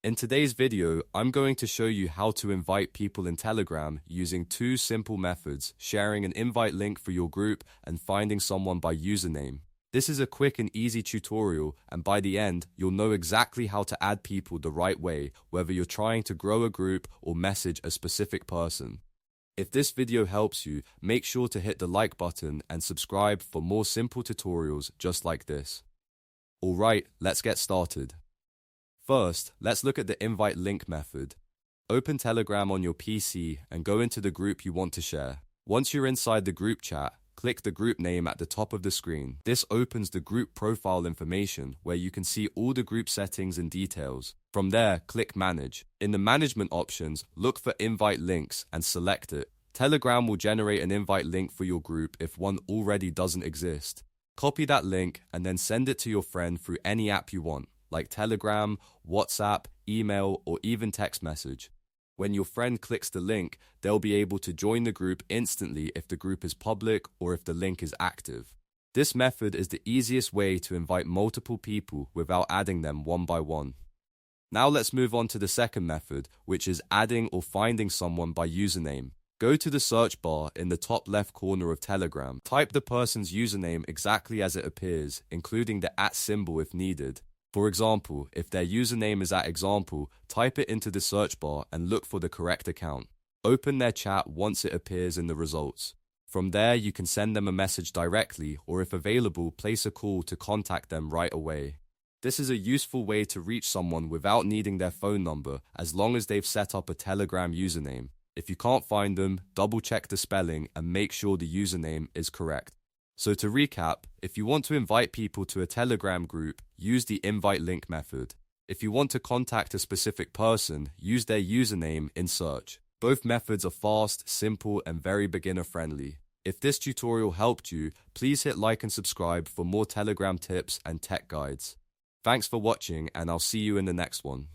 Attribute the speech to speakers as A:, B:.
A: In today's video, I'm going to show you how to invite people in Telegram using two simple methods: sharing an invite link for your group and finding someone by username. This is a quick and easy tutorial, and by the end, you'll know exactly how to add people the right way, whether you're trying to grow a group or message a specific person. If this video helps you, make sure to hit the like button and subscribe for more simple tutorials just like this. Alright, let's get started. First, let's look at the invite link method. Open Telegram on your PC and go into the group you want to share. Once you're inside the group chat, click the group name at the top of the screen. This opens the group profile information where you can see all the group settings and details. From there, click Manage. In the management options, look for invite links and select it. Telegram will generate an invite link for your group if one already doesn't exist. Copy that link and then send it to your friend through any app you want, like Telegram, WhatsApp, email, or even text message. When your friend clicks the link, they'll be able to join the group instantly if the group is public or if the link is active. This method is the easiest way to invite multiple people without adding them one by one. Now let's move on to the second method, which is adding or finding someone by username. Go to the search bar in the top left corner of Telegram. Type the person's username exactly as it appears, including the @ symbol if needed. For example, if their username is @example, type it into the search bar and look for the correct account. Open their chat once it appears in the results. From there, you can send them a message directly, or if available, place a call to contact them right away. This is a useful way to reach someone without needing their phone number, as long as they've set up a Telegram username. If you can't find them, double check the spelling and make sure the username is correct. So to recap, if you want to invite people to a Telegram group, use the invite link method. If you want to contact a specific person, use their username in search. Both methods are fast, simple, and very beginner friendly. If this tutorial helped you, please hit like and subscribe for more Telegram tips and tech guides. Thanks for watching, and I'll see you in the next one.